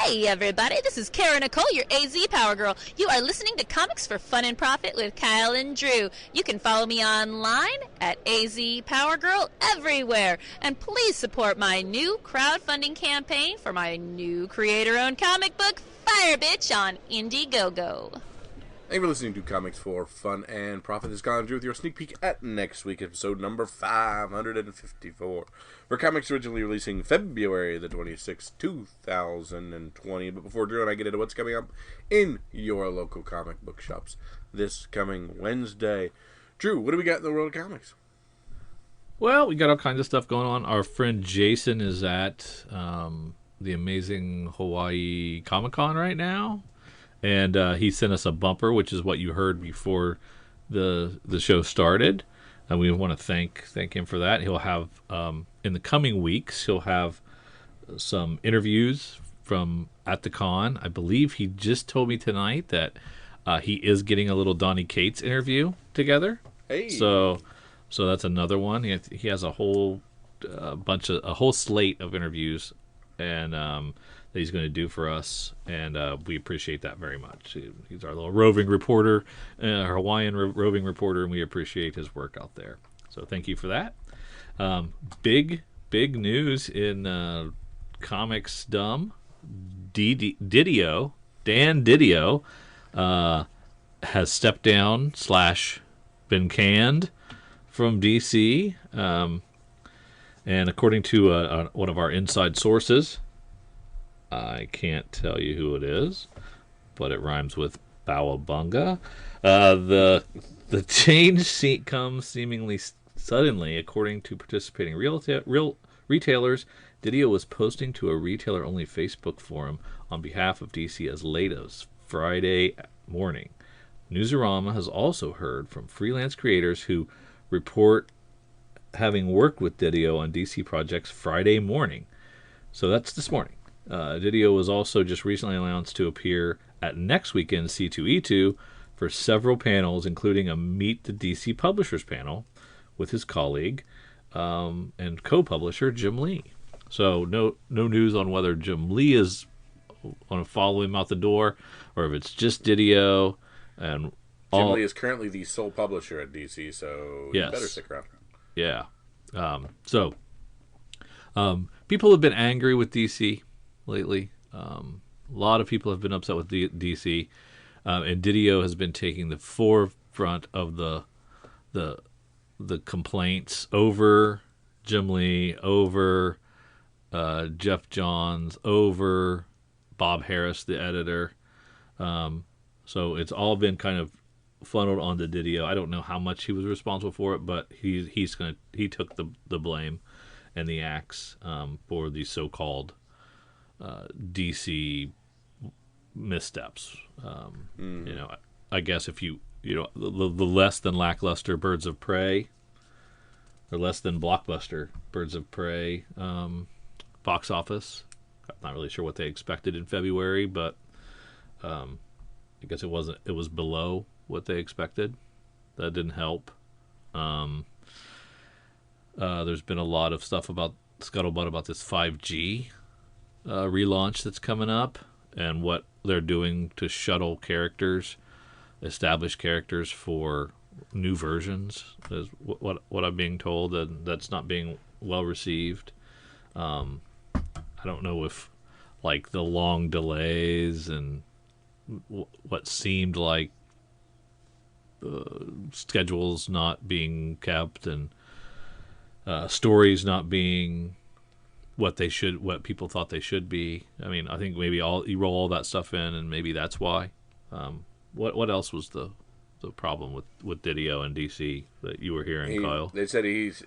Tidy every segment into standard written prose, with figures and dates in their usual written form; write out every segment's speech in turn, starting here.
Hey everybody, this is Kara Nicole, your AZ Power Girl. You are listening to Comics for Fun and Profit with Kyle and Drew. You can follow me online at AZ Power Girl everywhere. And please support my new crowdfunding campaign for my new creator-owned comic book, Fire Bitch, on Indiegogo. Thank you for listening to Comics for Fun and Profit. This is Kyle and Drew with your sneak peek at next week, episode number 554. For comics originally releasing February the 26th, 2020. But before Drew and I get into what's coming up in your local comic book shops this coming Wednesday. Drew, what do we got in the world of comics? Well, we got all kinds of stuff going on. Our friend Jason is at the amazing Hawaii Comic-Con right now. And he sent us a bumper, which is what you heard before the show started. And we want to thank him for that. He'll have, in the coming weeks, he'll have some interviews from at the con. I believe he just told me tonight that he is getting a little Donny Cates interview together. Hey. So that's another one. He has a whole a whole slate of interviews, and that he's going to do for us, and we appreciate that very much. He's our little roving reporter, our Hawaiian roving reporter, and we appreciate his work out there. So thank you for that. Big news in comics dumb. Didio, Dan Didio, has stepped down / been canned from DC, and according to one of our inside sources, I can't tell you who it is, but it rhymes with Bawabunga. The change comes seemingly suddenly, according to participating real retailers. Didio was posting to a retailer-only Facebook forum on behalf of DC as late as Friday morning. Newsarama has also heard from freelance creators who report having worked with Didio on DC projects Friday morning. So that's this morning. Didio was also just recently announced to appear at next weekend's C2E2 for several panels, including a Meet the DC Publishers panel with his colleague and co-publisher Jim Lee. So no news on whether Jim Lee is going to follow him out the door or if it's just Didio. And Jim Lee is currently the sole publisher at DC, so yes. You better stick around. Yeah. People have been angry with DC lately. A lot of people have been upset with DC, and Didio has been taking the forefront of the complaints over Jim Lee, over Jeff Johns, over Bob Harris, the editor. So it's all been kind of funneled onto Didio. I don't know how much he was responsible for it, but he took the blame and the axe for the so-called DC missteps. I guess if the less than lackluster Birds of Prey, or less than blockbuster Birds of Prey box office. I'm not really sure what they expected in February, but I guess it was below what they expected. That didn't help. There's been a lot of stuff about scuttlebutt about this 5G relaunch that's coming up and what they're doing to shuttle characters, established characters, for new versions is what I'm being told, and that's not being well received. I don't know if like the long delays and what seemed like schedules not being kept and stories not being what people thought they should be. I mean, I think maybe you roll all that stuff in, and maybe that's why. What else was the problem with Didio and DC that you were hearing, Kyle? They said he's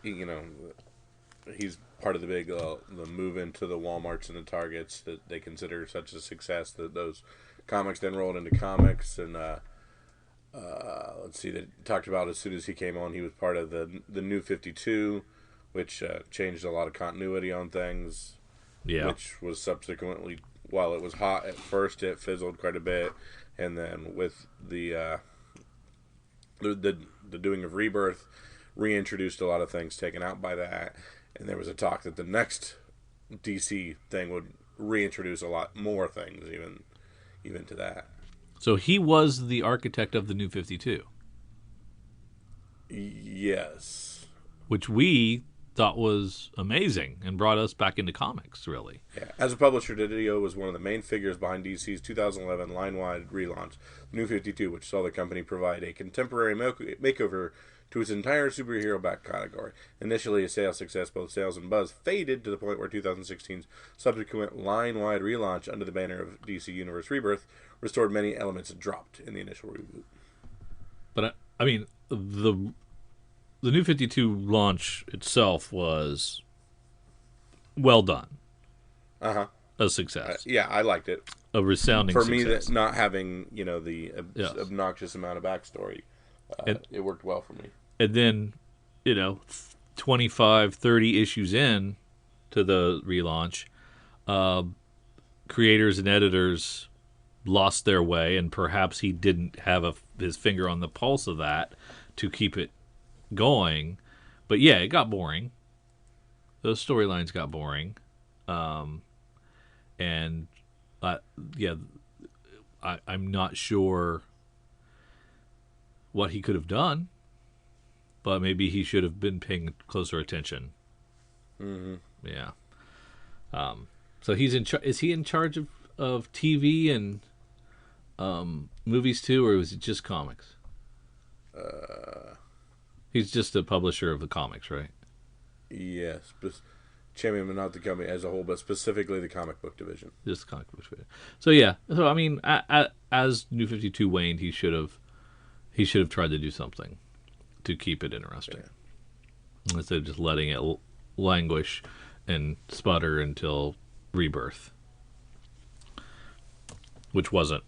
part of the big the move into the Walmarts and the Targets that they consider such a success that those comics then rolled into comics. And let's see, they talked about as soon as he came on, he was part of the New 52, which changed a lot of continuity on things. Yeah. Which was subsequently, while it was hot at first, it fizzled quite a bit, and then with the doing of Rebirth, reintroduced a lot of things taken out by that. And there was a talk that the next DC thing would reintroduce a lot more things, even to that. So he was the architect of the New 52. Yes. Which we thought was amazing and brought us back into comics, really. Yeah. As a publisher, Didio was one of the main figures behind DC's 2011 line-wide relaunch, The New 52, which saw the company provide a contemporary makeover to its entire superhero back category. Initially a sales success, both sales and buzz faded to the point where 2016's subsequent line-wide relaunch under the banner of DC Universe Rebirth restored many elements dropped in the initial reboot. But, I mean, the New 52 launch itself was well done. Uh-huh. A success. Yeah, I liked it. A resounding For success. me, that not having, the obnoxious amount of backstory, it worked well for me. And then, 25, 30 issues in to the relaunch, creators and editors lost their way, and perhaps he didn't have his finger on the pulse of that to keep it going. But yeah, it got boring. Those storylines got boring. And I'm not sure what he could have done, but maybe he should have been paying closer attention. Mm-hmm. Yeah. So he's in is he in charge of TV and movies too, or was it just comics? He's just a publisher of the comics, right? Yes, champion of not the company as a whole, but specifically the comic book division. Just the comic book division. So yeah. So I mean, as New 52 waned, he should have tried to do something to keep it interesting, instead of just letting it languish and sputter until Rebirth, which wasn't,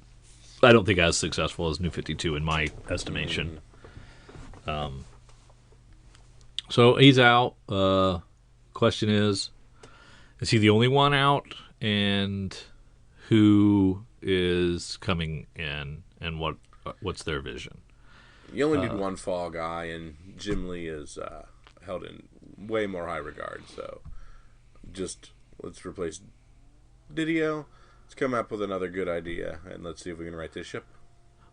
I don't think, as successful as New 52 in my estimation. So he's out. Question is he the only one out? And who is coming in, and what's their vision? You only need one fall guy, and Jim Lee is held in way more high regard. So just let's replace Didio. Let's come up with another good idea, and let's see if we can right this ship.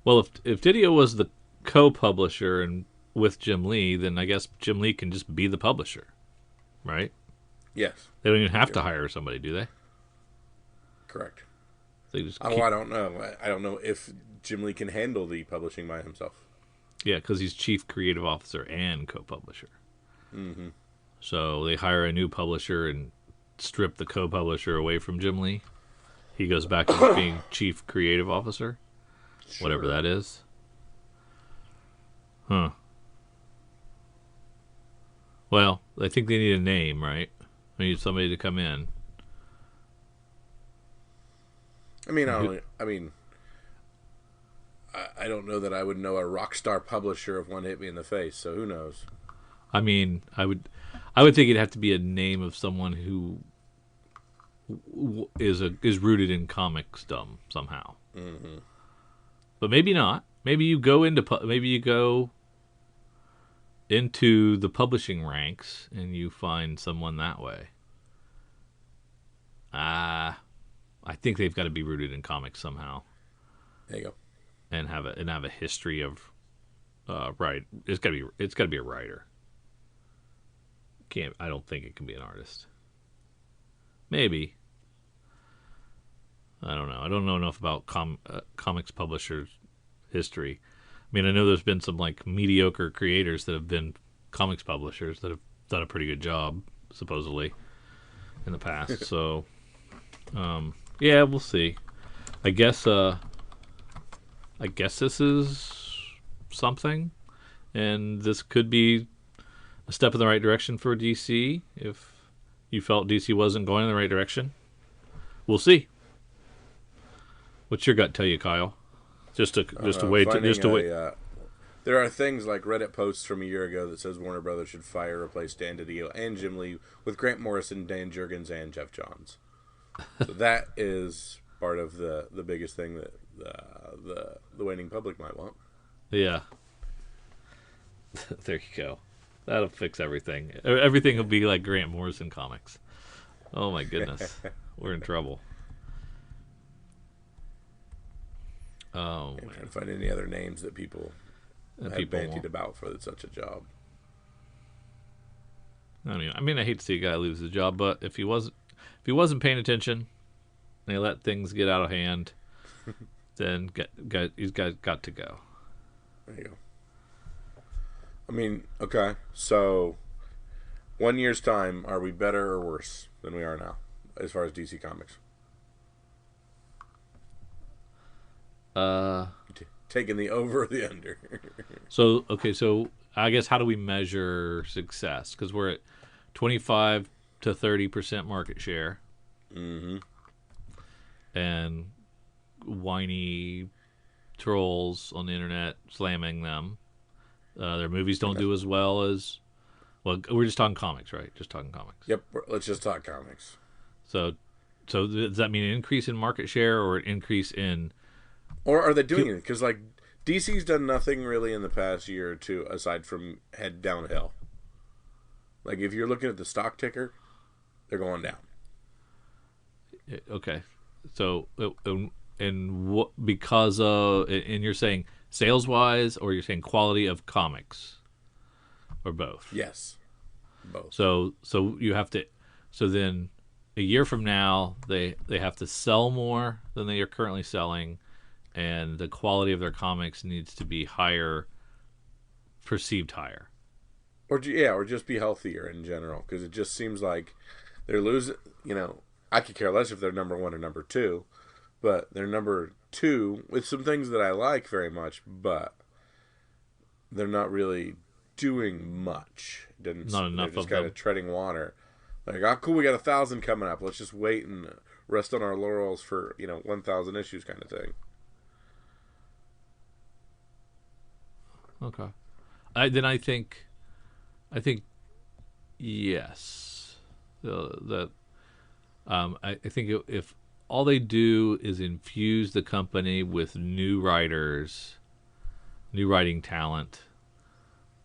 Well, if Didio was the co-publisher and with Jim Lee, then I guess Jim Lee can just be the publisher, right? Yes. They don't even have to hire somebody, do they? Correct. They just I don't know. I don't know if Jim Lee can handle the publishing by himself. Yeah, because he's chief creative officer and co-publisher. Mm-hmm. So they hire a new publisher and strip the co-publisher away from Jim Lee. He goes back to being chief creative officer, whatever that is. Huh. Well, I think they need a name, right? They need somebody to come in. I don't know that I would know a rock star publisher if one hit me in the face. So who knows? I mean, I would think it'd have to be a name of someone who is rooted in comicsdom somehow. Mm-hmm. But maybe not. Maybe you go into the publishing ranks and you find someone that way. I think they've got to be rooted in comics somehow. There you go. And have a history of right. It's got to be a writer. I don't think it can be an artist. Maybe. I don't know. I don't know enough about comics publishers' history. I mean, I know there's been some mediocre creators that have been comics publishers that have done a pretty good job, supposedly, in the past. So, yeah, we'll see. I guess this is something, and this could be a step in the right direction for DC. If you felt DC wasn't going in the right direction, we'll see. What's your gut tell you, Kyle? Just to wait. There are things like Reddit posts from a year ago that says Warner Brothers should fire, replace Dan Didio and Jim Lee with Grant Morrison, Dan Jurgens, and Jeff Johns. So that is part of the biggest thing that the waning public might want. Yeah. There you go. That'll fix everything. Everything will be like Grant Morrison comics. Oh my goodness, we're in trouble. Oh, I'm trying to find any other names that people have bandied about for such a job. I mean, I hate to see a guy lose his job, but if he wasn't paying attention, and he let things get out of hand, then he's got to go. There you go. I mean, okay, so 1 year's time, are we better or worse than we are now, as far as DC Comics? Taking the over or the under? So I guess how do we measure success? Because we're at 25 to 30% market share, and whiny trolls on the internet slamming them. Their movies don't do as well as. Well, we're just talking comics, right? Just talking comics. Yep. Let's just talk comics. So does that mean an increase in market share or an increase in? Or are they doing it? Because like DC's done nothing really in the past year or two aside from head downhill. Like if you're looking at the stock ticker, they're going down. Okay, so and what because of and you're saying sales wise or you're saying quality of comics, or both? Yes, both. So you have to. So then a year from now they have to sell more than they are currently selling. And the quality of their comics needs to be higher, perceived higher. Or just be healthier in general. Because it just seems like they're losing, I could care less if they're number one or number two. But they're number two with some things that I like very much. But they're not really doing much. Not enough they're of just them. kind of treading water. Like, oh, cool, we got 1,000 coming up. Let's just wait and rest on our laurels for, 1,000 issues kind of thing. Okay. I think yes. I think if all they do is infuse the company with new writers, new writing talent,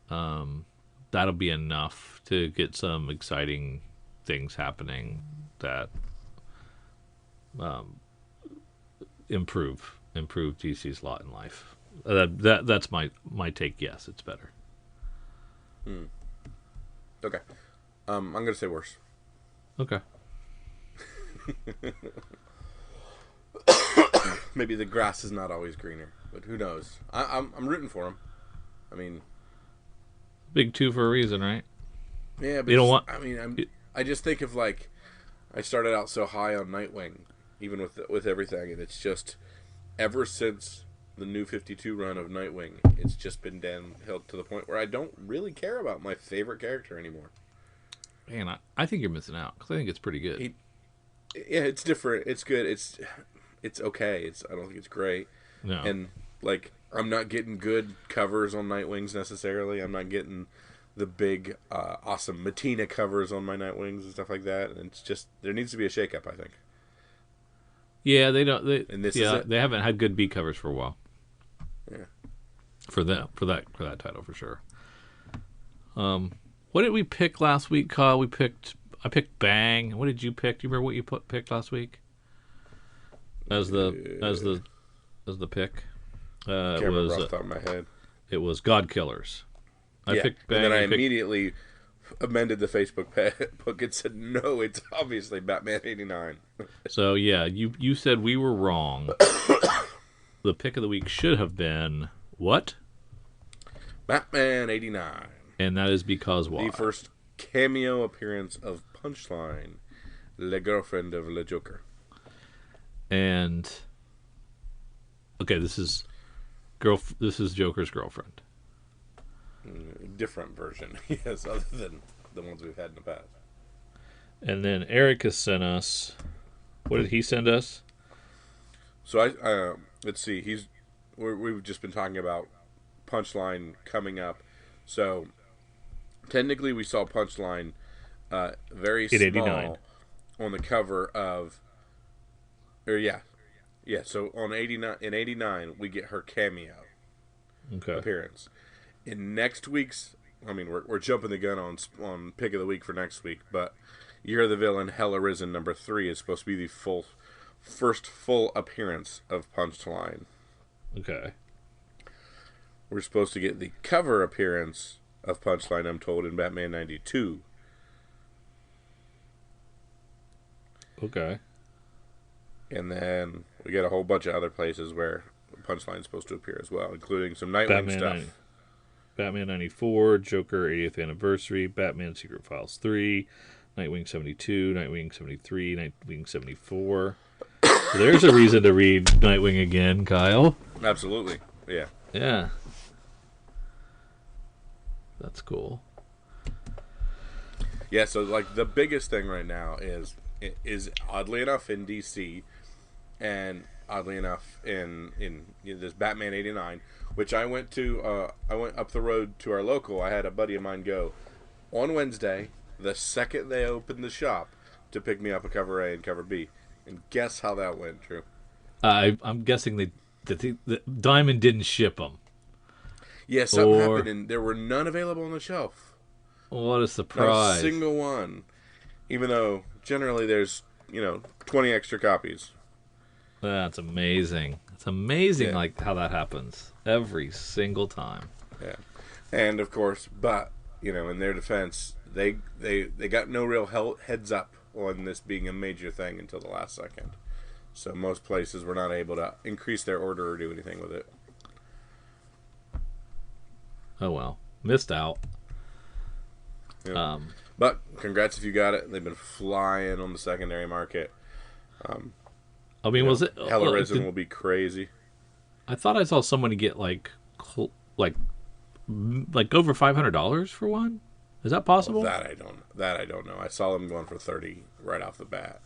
that'll be enough to get some exciting things happening that improve DC's lot in life. That's my take. Yes, it's better. Okay. I'm gonna say worse. Okay. Maybe the grass is not always greener, but who knows? I'm rooting for him. I mean, big two for a reason, right? Yeah, but you don't want. I mean, I just think of like I started out so high on Nightwing, even with everything, and it's just ever since the New 52 run of Nightwing, it's just been downhill to the point where I don't really care about my favorite character anymore. Man, I think you're missing out because I think it's pretty good. Yeah, it's different. It's good. It's okay. I don't think it's great. No. And like I'm not getting good covers on Nightwings necessarily. I'm not getting the big awesome Matina covers on my Nightwings and stuff like that. And it's just there needs to be a shakeup, I think. Yeah, they don't. They haven't had good B covers for a while. Yeah. For that title for sure. What did we pick last week, Kyle? I picked Bang. What did you pick? Do you remember what you picked last week? As the pick. Can't remember off the top of my head. It was God Killers. I picked Bang. And then I immediately amended the Facebook book and said, no, it's obviously Batman 89. So, yeah, you said we were wrong. The pick of the week should have been what? Batman 89. And that is because why? The first cameo appearance of Punchline, the girlfriend of Le Joker. And okay, this is Joker's girlfriend. Different version, yes, other than the ones we've had in the past. And then Eric has sent us. What did he send us? So let's see. We've just been talking about Punchline coming up. So technically, we saw Punchline very small on the cover of. So on 89 in 89 we get her cameo appearance. In next week's, I mean we're jumping the gun on pick of the week for next week, but Year the Villain, Hell Arisen #3 is supposed to be the first full appearance of Punchline. Okay. We're supposed to get the cover appearance of Punchline, I'm told, in Batman 92. Okay. And then we get a whole bunch of other places where Punchline's supposed to appear as well, including some Nightwing stuff. Batman 94, Joker 80th Anniversary, Batman Secret Files 3, Nightwing 72, Nightwing 73, Nightwing 74. So there's a reason to read Nightwing again, Kyle. Absolutely. Yeah. Yeah. That's cool. Yeah, so like the biggest thing right now is oddly enough in DC, and oddly enough in this Batman 89, which I went up the road to our local. I had a buddy of mine go on Wednesday, the second they opened the shop, to pick me up a cover A and cover B. And guess how that went, Drew? I'm guessing the Diamond didn't ship them. Yeah, something happened, and there were none available on the shelf. What a surprise. Not a single one. Even though generally there's, 20 extra copies. That's amazing. It's amazing like how that happens every single time. Yeah. And of course, but, in their defense, they got no real heads up on this being a major thing until the last second. So most places were not able to increase their order or do anything with it. Oh well. Missed out. Yeah. But congrats if you got it. They've been flying on the secondary market. Was it Hell Arisen will be crazy. I thought I saw somebody get like over $500 for one. Is that possible? That I don't know. I saw them going for 30 right off the bat,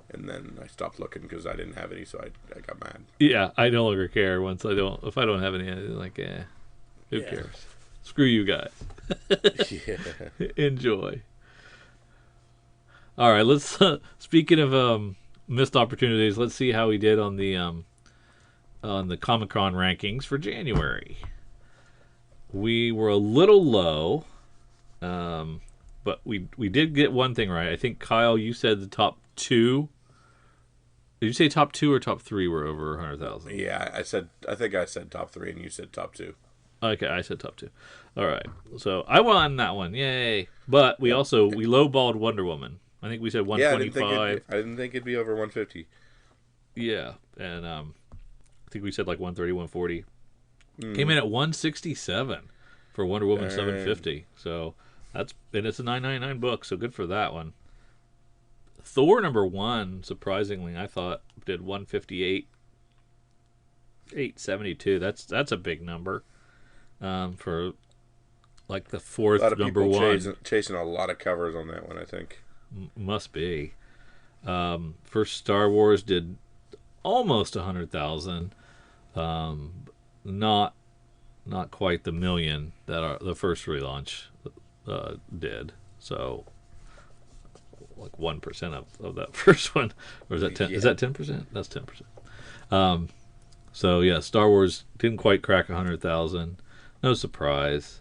and then I stopped looking because I didn't have any, so I got mad. Yeah, I no longer care if I don't have any. Like, who cares? Screw you guys. Yeah. Enjoy. All right, let's. Speaking of missed opportunities, let's see how we did on the Comic-Con rankings for January. We were a little low, but we did get one thing right. I think, Kyle, you said the top two. Did you say top two or top three were over 100,000? Yeah, I think I said top three, and you said top two. Okay, I said top two. All right, so I won that one. Yay! But we lowballed Wonder Woman. I think we said 125. I didn't think it'd be over 150. Yeah, and I think we said like 130, 140. Came in at 167 for Wonder Woman 750. So it's a $9.99 book, so good for that one. Thor #1, surprisingly, I thought did 158, 872. That's a big number for like the fourth #1. Chasing a lot of covers on that one, I think. Must be. First Star Wars did almost 100,000. Not quite the million that the first relaunch did. So like 1% of that first one, or is that 10? Yeah. Is that 10%? That's 10%. So yeah, Star Wars didn't quite crack 100,000. No surprise.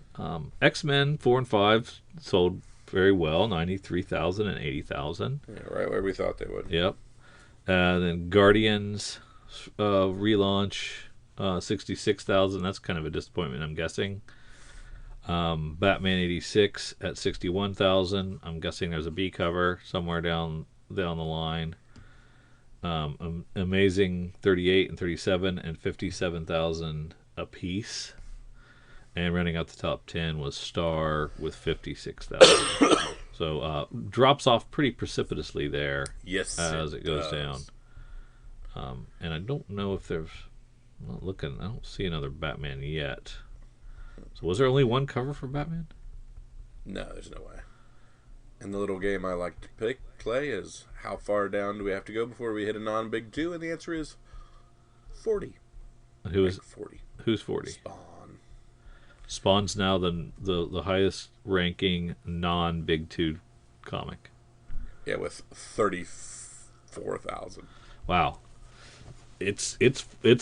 X-Men 4 and 5 sold very well, 93,000 and 80,000. Yeah, right where we thought they would. Yep. Then Guardians relaunch 66,000. That's kind of a disappointment, I'm guessing. Batman 86 at 61,000. I'm guessing there's a B cover somewhere down the line. Amazing 38 and 37 and 57,000 apiece. And running out the top 10 was Star with 56,000. So drops off pretty precipitously there. Yes, as it goes down. And I don't know if there's. I'm not looking. I don't see another Batman yet. So was there only one cover for Batman? No, there's no way. And the little game I like to play is how far down do we have to go before we hit a non-big two? And the answer is 40. Who's 40? Who's 40? Spawn. Spawn's now the highest ranking non-big two comic. Yeah, with 34,000. Wow. It's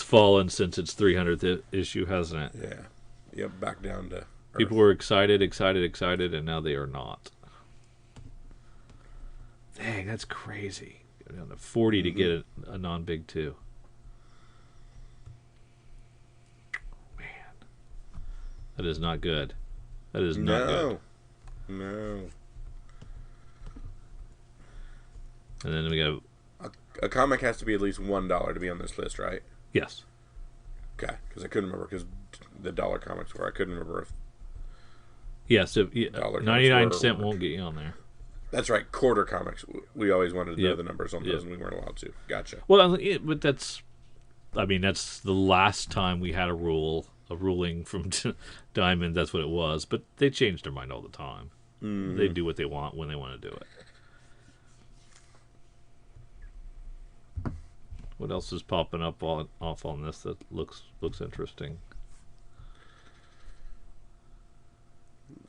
fallen since its 300th issue, hasn't it? Yeah. Yep, back down to Earth. People were excited, and now they are not. Dang, that's crazy. Go down to 40 to get a non-big 2. Man, that is not good. That is not good. No. And then we got a comic has to be at least $1 to be on this list, right? yes. Okay, because I couldn't remember because the dollar comics were. I couldn't remember if Yes, if, dollar comics 99 were- cent won't get you on there. That's right. Quarter comics. We always wanted to know the numbers on those, Yep. and we weren't allowed to. Gotcha. Well, but that's the last time we had a ruling from Diamond. That's what it was. But they change their mind all the time. They do what they want when they want to do it. What else is popping up off on this that looks interesting?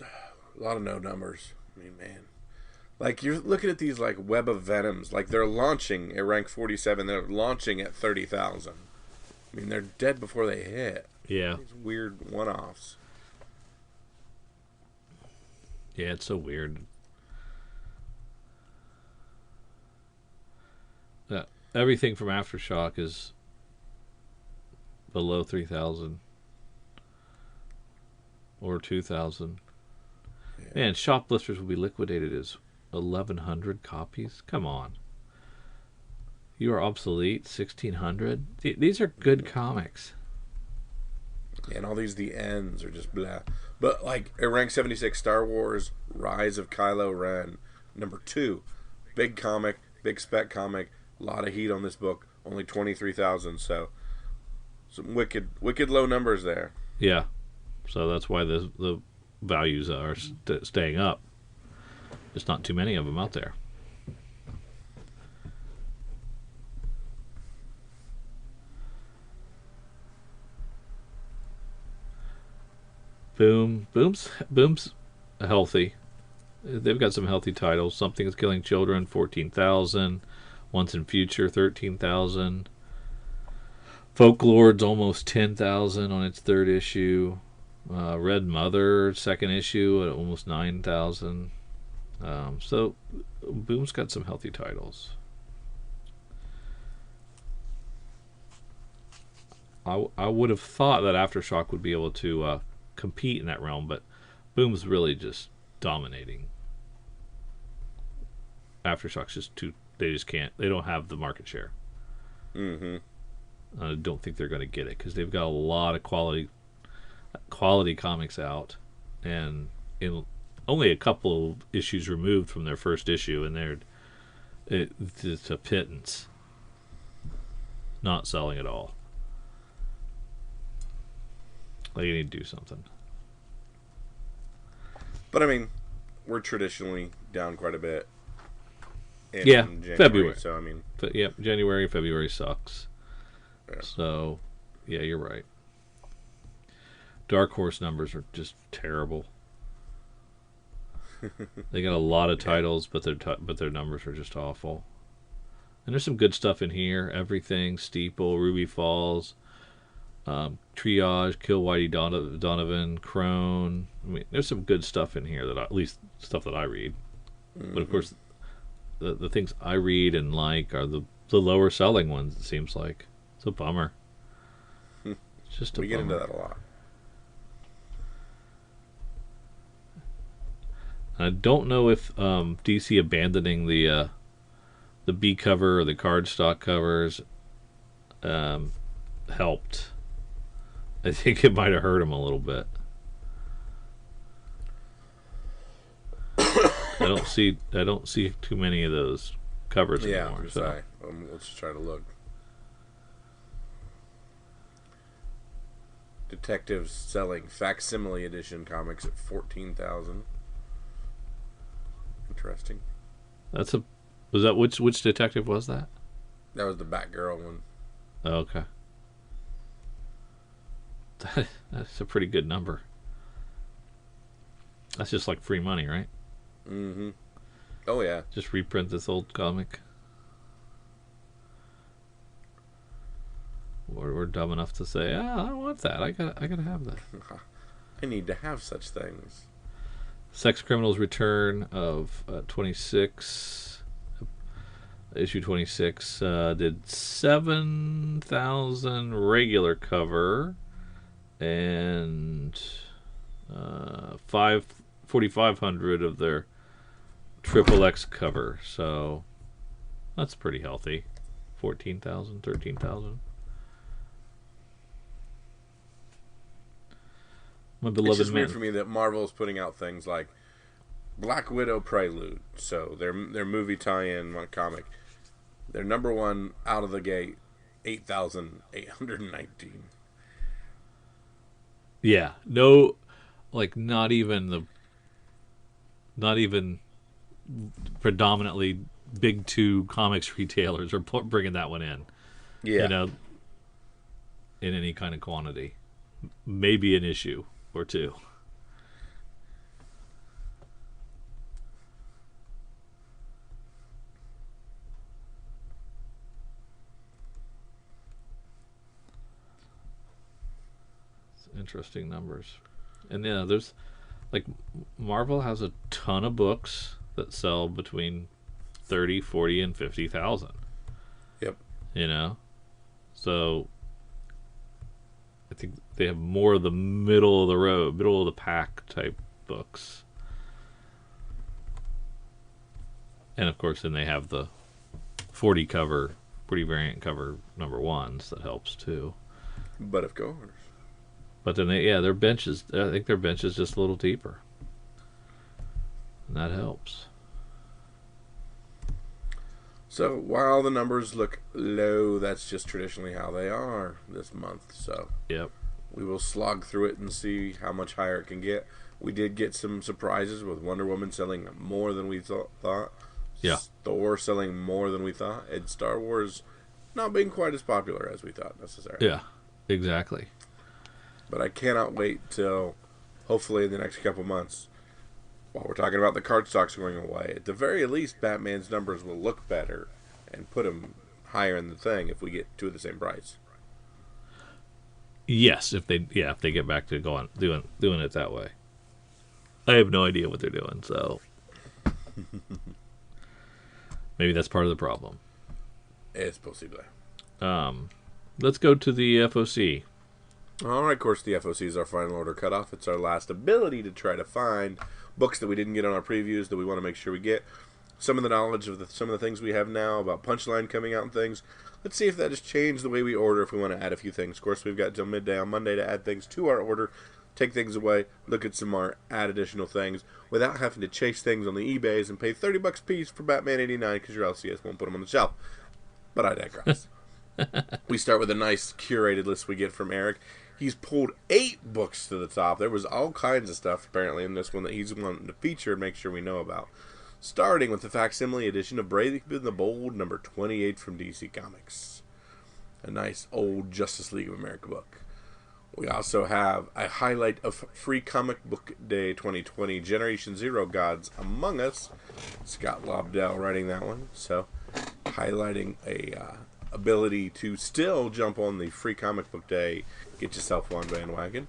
A lot of no numbers. I mean, man. Like, you're looking at these, like, Web of Venoms. Like, they're launching at rank 47. They're launching at 30,000. I mean, they're dead before they hit. Yeah. These weird one-offs. Yeah, it's so weird. Everything from Aftershock is below 3,000 or 2,000. Yeah. Man, Shoplifters will be liquidated as 1,100 copies. Come on, you are obsolete. 1,600. These are good comics. And all these the ends are just blah. But, like, at rank 76, Star Wars Rise of Kylo Ren, number 2. Big comic, big spec comic. A lot of heat on this book. Only 23,000. So, some wicked low numbers there. Yeah, so that's why the values are staying up. There's not too many of them out there. Boom's healthy. They've got some healthy titles. Something is Killing Children, 14,000. Once in Future, 13,000. Folklord's almost 10,000 on its 3rd issue. Red Mother, 2nd issue, at almost 9,000. So Boom's got some healthy titles. I would have thought that Aftershock would be able to compete in that realm, but Boom's really just dominating. Aftershock's just too. They just can't. They don't have the market share. Mm-hmm. I don't think they're going to get it because they've got a lot of quality comics out, and in only a couple of issues removed from their first issue, and it's a pittance. Not selling at all. They need to do something. But, I mean, we're traditionally down quite a bit. In January, February. So, I mean... January, February sucks. Yeah. So, yeah, you're right. Dark Horse numbers are just terrible. They got a lot of titles, but their numbers are just awful. And there's some good stuff in here. Everything, Steeple, Ruby Falls, Triage, Kill Whitey Donovan, Crone. I mean, there's some good stuff in here at least stuff that I read. But of course, the things I read and like are the lower selling ones. It seems like it's a bummer. It's just a we bummer. get into that a lot. I don't know if DC abandoning the B cover or the cardstock covers helped. I think it might have hurt him a little bit. I don't see too many of those covers anymore. So. Let's try to look. Detectives selling facsimile edition comics at 14,000. Interesting. Which detective was that? That was the Batgirl one. Oh, okay. That's a pretty good number. That's just like free money, right? Mm-hmm. Oh yeah. Just reprint this old comic. We're dumb enough to say, I want that. I gotta have that. I need to have such things. Sex Criminals Return of 26. issue 26 did 7,000 regular cover and 4,500 of their triple X cover. So that's pretty healthy. 14,000, 13,000. My beloved it's just man. weird for me that Marvel is putting out things like Black Widow Prelude, so their movie tie-in comic. They're number one out of the gate, 8,819. Yeah, no, like not even predominantly big two comics retailers are bringing that one in. Yeah, You know, in any kind of quantity, maybe an issue or two. Interesting numbers. And yeah, there's like Marvel has a ton of books that sell between 30, 40 and 50,000. Yep. You know. So I think they have more of the middle of the road, middle of the pack type books. And of course then they have the 40 variant cover number ones that helps too. But of course. But then their benches. I think their bench is just a little deeper, and that helps. So while the numbers look low, that's just traditionally how they are this month. So Yep. we will slog through it and see how much higher it can get. We did get some surprises with Wonder Woman selling more than we thought. Yeah. Thor selling more than we thought, and Star Wars not being quite as popular as we thought necessarily. Yeah. Exactly. But I cannot wait till, hopefully in the next couple months, while we're talking about the card stocks going away, at the very least, Batman's numbers will look better and put him higher in the thing if we get two of the same price. Yes, if they get back to doing it that way. I have no idea what they're doing, so maybe that's part of the problem. It's possible. Let's go to the FOC. All right, of course, the FOC is our final order cutoff. It's our last ability to try to find books that we didn't get on our previews that we want to make sure we get. Some of the knowledge of some of the things we have now about Punchline coming out and things. Let's see if that has changed the way we order if we want to add a few things. Of course, we've got till midday on Monday to add things to our order, take things away, look at some more, add additional things without having to chase things on the eBays and pay $30 a piece for Batman 89 because your LCS won't put them on the shelf. But I digress. We start with a nice curated list we get from Eric. He's pulled 8 books to the top. There was all kinds of stuff, apparently, in this one that he's wanting to feature and make sure we know about. Starting with the facsimile edition of Brave and the Bold, number 28 from DC Comics. A nice old Justice League of America book. We also have a highlight of Free Comic Book Day 2020, Generation Zero Gods Among Us. Scott Lobdell writing that one. So, highlighting a ability to still jump on the Free Comic Book Day, get yourself one bandwagon.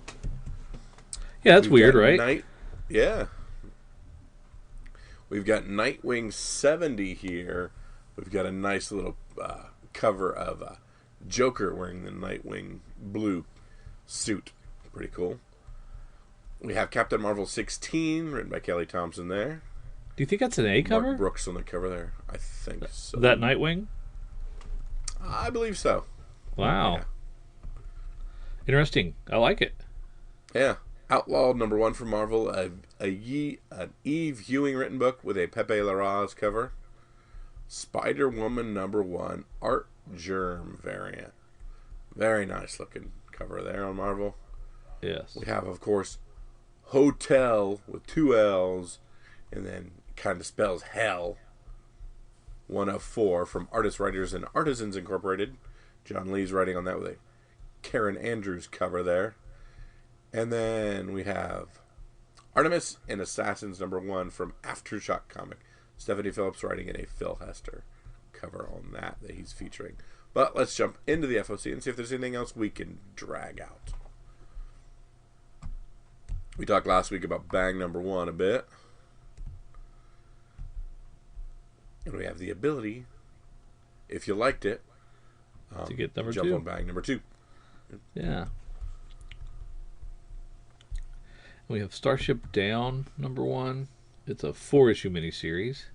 Yeah, that's weird, right? Yeah. We've got Nightwing 70 here. We've got a nice little cover of Joker wearing the Nightwing blue suit. Pretty cool. We have Captain Marvel 16, written by Kelly Thompson there. Do you think that's an A cover? Mark Brooks on the cover there. I think so. That Nightwing? I believe so. Wow. Yeah. Interesting. I like it. Yeah. Outlaw number 1 for Marvel, an Eve Ewing written book with a Pepe Larraz cover. Spider-Woman number 1, Artgerm variant. Very nice looking cover there on Marvel. Yes. We have, of course, Hotel with 2 L's, and then kind of spells hell. 104 from Artists, Writers, and Artisans Incorporated. John Lee's writing on that with a Karen Andrews cover there. And then we have Artemis and Assassins number 1 from Aftershock comic. Stephanie Phillips writing in a Phil Hester cover on that he's featuring. But let's jump into the FOC and see if there's anything else we can drag out. We talked last week about Bang number 1 a bit. And we have the ability if you liked it, to get number jump 2. on bag number 2. Yeah. We have Starship Down number 1. It's a 4-issue miniseries.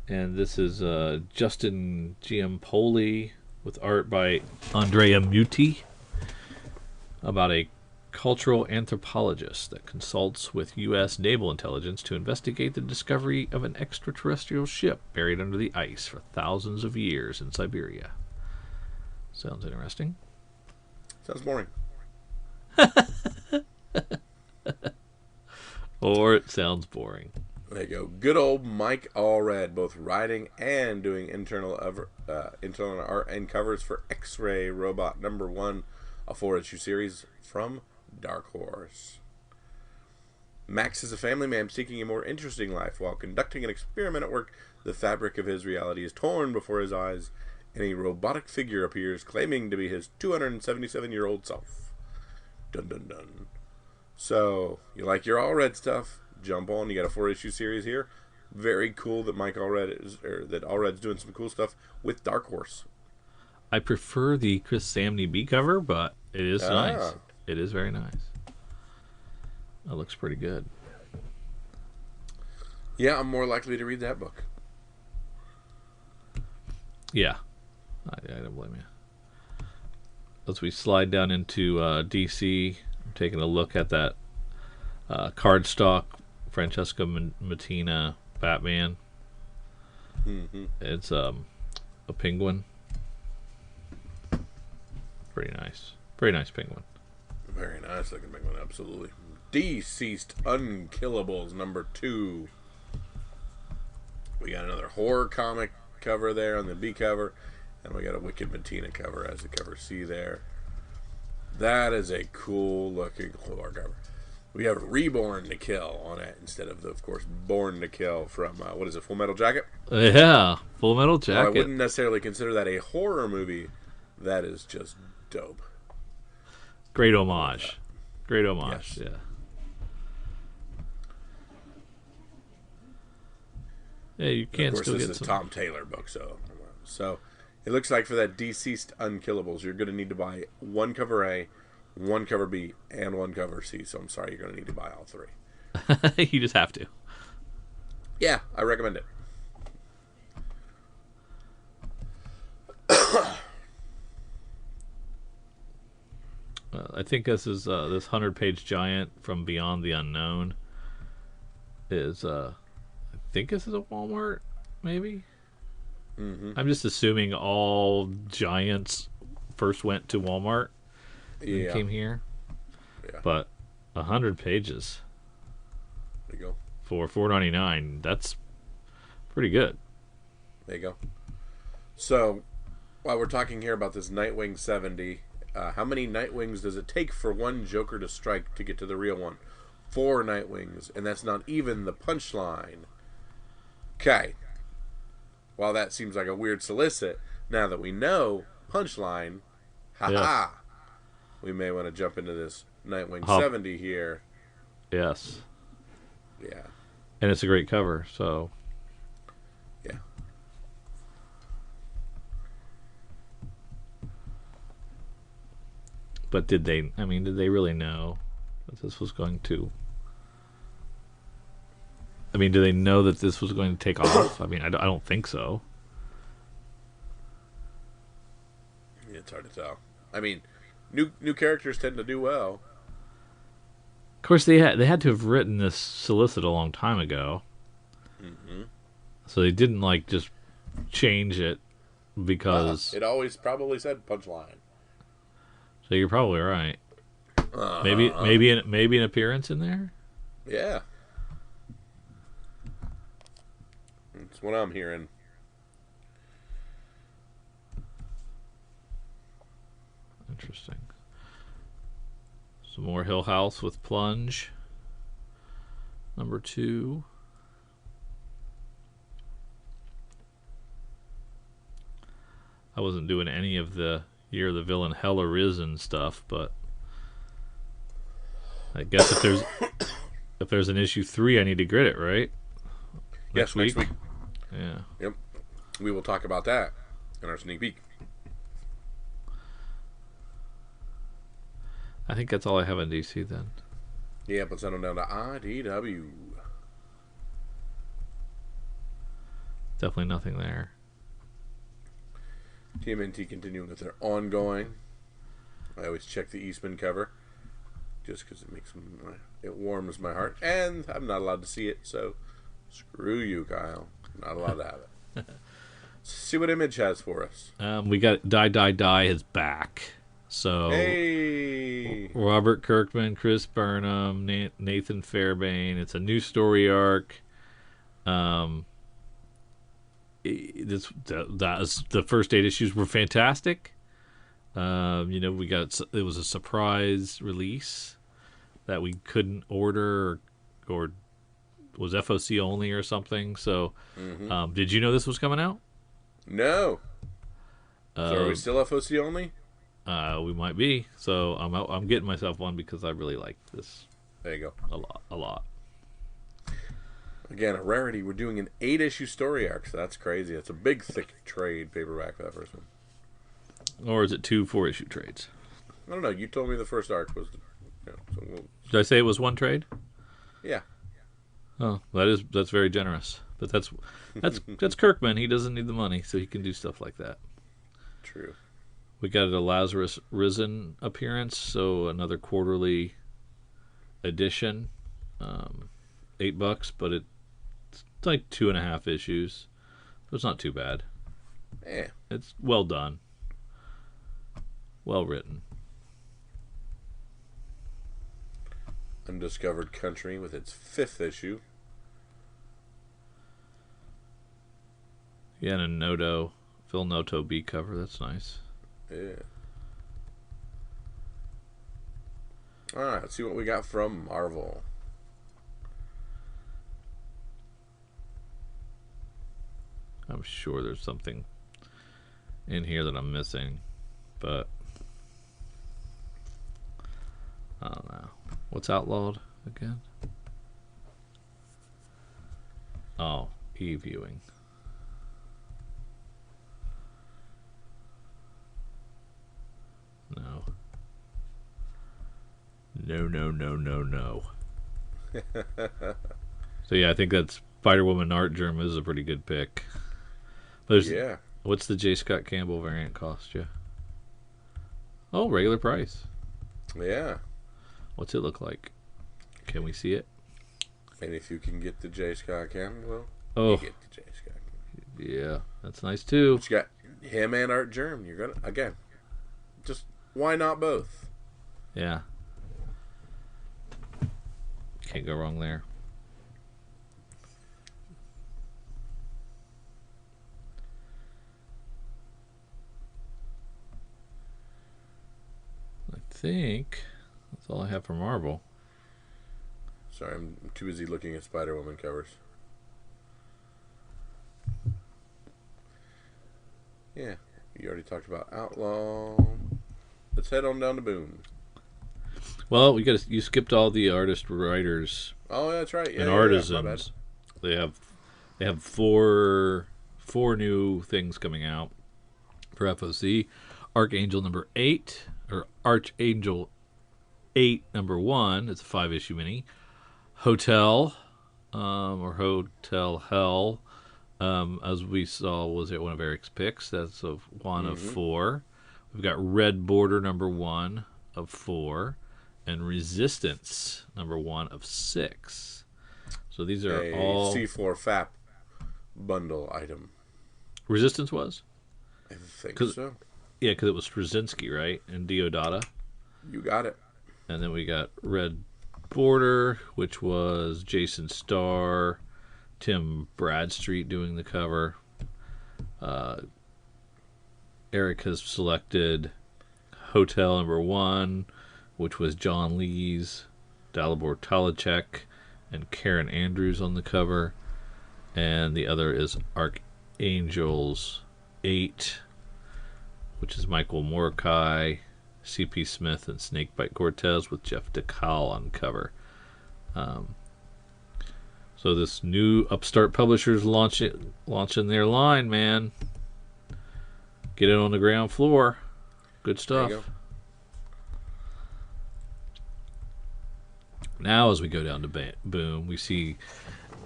And this is Justin Giampoli with art by Andrea Muti about a cultural anthropologist that consults with U.S. naval intelligence to investigate the discovery of an extraterrestrial ship buried under the ice for thousands of years in Siberia. Sounds interesting. Sounds boring. Or it sounds boring. There you go. Good old Mike Allred, both writing and doing internal art and covers for X-Ray Robot number 1, a 4-issue series from Dark Horse. Max is a family man seeking a more interesting life. While conducting an experiment at work, the fabric of his reality is torn before his eyes, and a robotic figure appears claiming to be his 277-year-old self. Dun dun dun. So, you like your Allred stuff? Jump on. You got a 4-issue series here. Very cool that that Allred's doing some cool stuff with Dark Horse. I prefer the Chris Samney B cover, but it is nice. It is very nice. That looks pretty good. Yeah, I'm more likely to read that book. Yeah. I don't blame you. As we slide down into DC, I'm taking a look at that cardstock Francesca Mattina Batman. Mm-hmm. It's a penguin. Pretty nice. Very nice penguin. Very nice looking penguin, absolutely. Deceased Unkillables number 2. We got another horror comic cover there on the B cover, and we got a Wicked Mattina cover as the cover C there. That is a cool looking horror cover. We have Reborn to Kill on it instead of, of course, Born to Kill from, what is it, Full Metal Jacket? Yeah, Full Metal Jacket. I wouldn't necessarily consider that a horror movie. That is just dope. Great homage. Great homage, yes. Yeah. Yeah, you can't of course, still this get is some... a Tom Taylor book, so it looks like for that Deceased Unkillables, you're going to need to buy one cover A, one cover B, and one cover C. So I'm sorry, you're going to need to buy all 3. You just have to. Yeah, I recommend it. I think this is this 100-page giant from Beyond the Unknown. Is I think this is a Walmart, maybe. Mm-hmm. I'm just assuming all giants first went to Walmart and came here. Yeah. But 100 pages. There you go. For $4.99, that's pretty good. There you go. So, while we're talking here about this Nightwing 70, how many Nightwings does it take for one Joker to strike to get to the real one? 4 Nightwings, and that's not even the Punchline. Okay. While that seems like a weird solicit, now that we know Punchline, haha, we may want to jump into this Nightwing 70 here. Yes. Yeah. And it's a great cover, so... Yeah. But did they really know that this was going to... do they know that this was going to take off? I don't think so. It's hard to tell. New characters tend to do well. Of course, they had to have written this solicit a long time ago. Mm-hmm. So they didn't just change it because it always probably said Punchline. So you're probably right. Maybe an appearance in there. Yeah. That's what I'm hearing. Interesting. Some more Hill House with Plunge. Number 2. I wasn't doing any of the Year of the Villain Hell Arisen stuff, but I guess if there's an issue 3, I need to grid it, right? Next week. Yeah. Yep. We will talk about that in our sneak peek. I think that's all I have in DC then. Yeah, let's send them down to IDW. Definitely nothing there. TMNT continuing with their ongoing. I always check the Eastman cover just because it warms my heart, and I'm not allowed to see it, so screw you, Kyle. I'm not allowed to have it. Let's see what Image has for us. We got Die is back. So Hey, Robert Kirkman, Chris Burnham, Nathan Fairbairn. It's a new story arc. That is the first 8 issues were fantastic. It was a surprise release that we couldn't order or was FOC only or something. So, did you know this was coming out? no. So are we still FOC only? We might be. So I'm getting myself one because I really like this There you go. a lot. Again, a rarity. We're doing an 8-issue story arc, so that's crazy. It's a big, thick trade paperback for that first one. Or is it 2 4-issue trades? I don't know. You told me the first arc was... Did I say it was 1 trade? Yeah. Oh, that's very generous. But that's Kirkman. He doesn't need the money, so he can do stuff like that. True. We got a Lazarus Risen appearance, so another quarterly edition. $8, but it's like 2.5 issues. So it's not too bad. Yeah. It's well done. Well written. Undiscovered Country with its 5th issue. Yeah, and a Phil Noto B cover. That's nice. Yeah. Alright, let's see what we got from Marvel. I'm sure there's something in here that I'm missing, but I don't know. What's outlawed again? Oh, e-viewing. No. No. So yeah, I think that Spider-Woman Artgerm is a pretty good pick. Yeah. What's the J. Scott Campbell variant cost you? Oh, regular price. Yeah. What's it look like? Can we see it? And if you can get the J. Scott Campbell, Oh, you get the J. Scott Campbell. yeah, that's nice too. But you got him and Artgerm. You're gonna again. Just why not both? Yeah. Can't go wrong there. I think that's all I have for Marvel. Sorry, I'm too busy looking at Spider-Woman covers. Yeah, you already talked about Outlaw. Let's head on down to Boom. Well, you skipped all the artist writers Oh, that's right. Yeah, and yeah, artisans. They have four new things coming out for FOC. Archangel number 8 or Archangel 8 number 1. It's a 5-issue mini. Hotel or Hotel Hell, as we saw, was it one of Eric's picks? That's one of 4. We've got Red Border number 1 of 4, and Resistance number 1 of 6. So these are all C4 FAP bundle item. Resistance was. I think so. Yeah, because it was Straczynski, right, and Diodata. You got it. And then we got Red Border, which was Jason Starr, Tim Bradstreet doing the cover. Eric has selected Hotel number 1, which was John Lees, Dalibor Talachek, and Karen Andrews on the cover. And the other is Archangels 8, which is Michael Mordecai, C.P. Smith, and Snakebite Cortez with Jeff DeCal on cover. So this new upstart publisher's launching their line, man. Get it on the ground floor. Good stuff. There you go. Now, as we go down to Boom, we see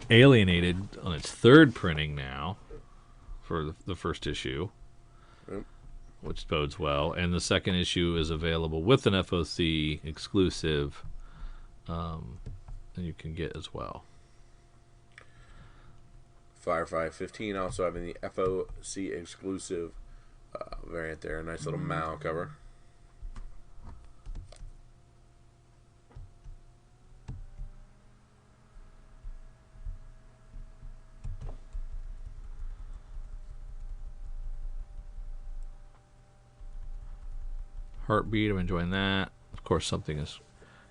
Alienated on its third printing now for the first issue, Yep. which bodes well. And the second issue is available with an FOC exclusive, and you can get as well. Firefly 15 also having the FOC exclusive variant there. A nice little Mao cover. Heartbeat, I'm enjoying that. Of course, Something is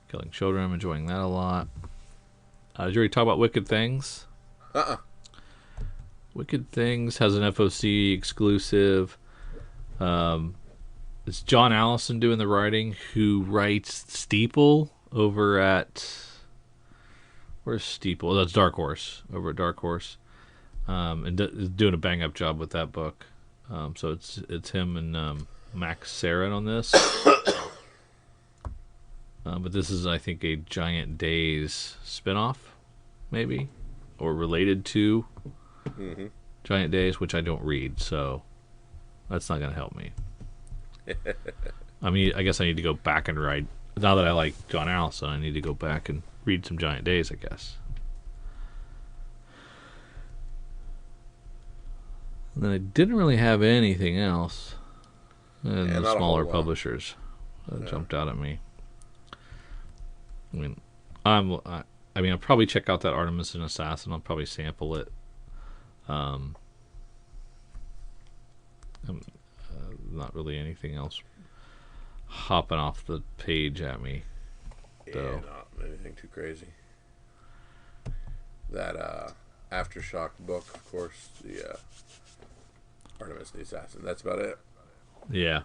Killing Children, I'm enjoying that a lot. Did you already talk about Wicked Things? Wicked Things has an FOC exclusive. It's John Allison doing the writing, who writes Steeple over at... Where's Steeple? That's Dark Horse, over at Dark Horse. And is doing a bang-up job with that book. So it's him and Max Sarin on this. But this is, I think, a Giant Days spinoff, maybe, or related to Giant Days, which I don't read, so that's not going to help me. I mean, I guess I need to go back and write. Now that I like John Allison, I need to go back and read some Giant Days, I guess. And then I didn't really have anything else. And the smaller publishers jumped out at me. I mean, I'll probably check out that Artemis and Assassin. I'll probably sample it. Not really anything else hopping off the page at me. Yeah, not anything too crazy. That Aftershock book, of course, the Artemis and the Assassin. That's about it. Yeah.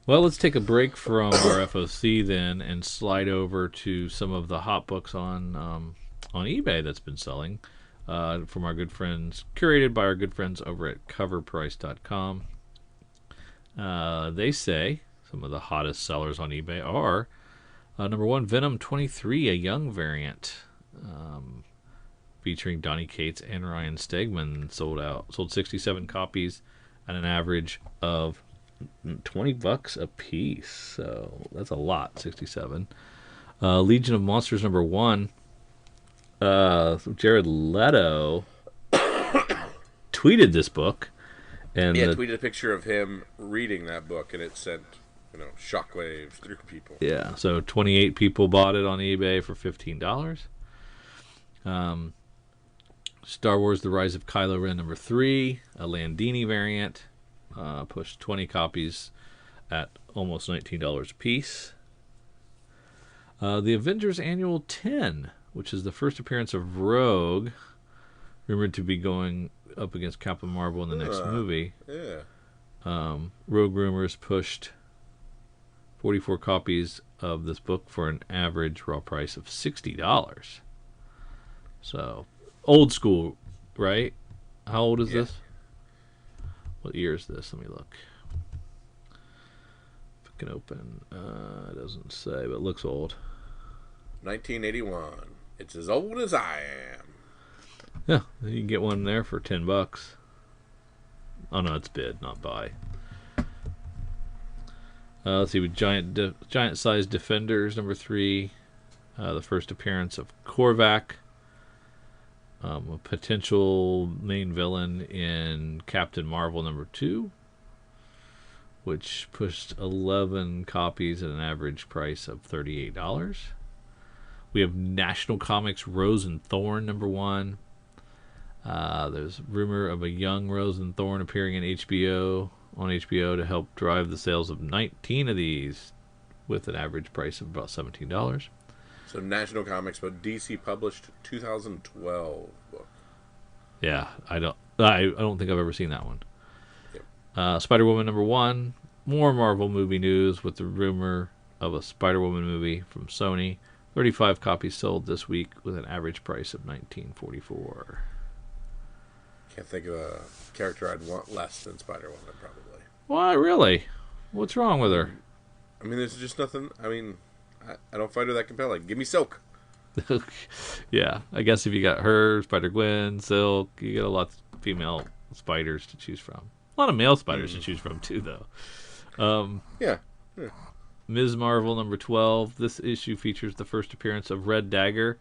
Well, let's take a break from our FOC then and slide over to some of the hot books on eBay that's been selling from our good friends, curated by our good friends over at coverprice.com. They say some of the hottest sellers on eBay are number one, Venom 23, a young variant featuring Donny Cates and Ryan Stegman, sold 67 copies at an average of $20 a piece. So that's a lot, 67. Legion of Monsters number one. Jared Leto tweeted this book. And tweeted a picture of him reading that book, and it sent, shockwaves through people. Yeah, so 28 people bought it on eBay for $15. Star Wars The Rise of Kylo Ren number 3, a Landini variant, pushed 20 copies at almost $19 a piece. The Avengers Annual 10, which is the first appearance of Rogue, rumored to be going up against Captain Marvel in the next movie. Yeah. Rogue rumors pushed 44 copies of this book for an average raw price of $60. So, old school, right? How old is this? What year is this? Let me look. If it can open. It doesn't say, but it looks old. 1981. It's as old as I am. Yeah, you can get one there for $10. Oh no, it's bid, not buy. Let's see, with giant-sized Defenders number 3, the first appearance of Korvac, a potential main villain in Captain Marvel number 2, which pushed 11 copies at an average price of $38. We have National Comics Rose and Thorn number 1. There's rumor of a young Rose and Thorn appearing on HBO to help drive the sales of 19 of these with an average price of about $17. So National Comics, but DC published 2012 book. Yeah, I don't think I've ever seen that one. Yep. Spider-Woman number 1, more Marvel movie news with the rumor of a Spider-Woman movie from Sony. 35 copies sold this week with an average price of $19.44. Can't think of a character I'd want less than Spider-Woman, probably. Why, really? What's wrong with her? I mean, there's just nothing. I mean, I don't find her that compelling. Give me Silk. Yeah, I guess if you got her, Spider-Gwen, Silk, you get a lot of female spiders to choose from. A lot of male spiders to choose from, too, though. Yeah. Ms. Marvel number 12. This issue features the first appearance of Red Dagger.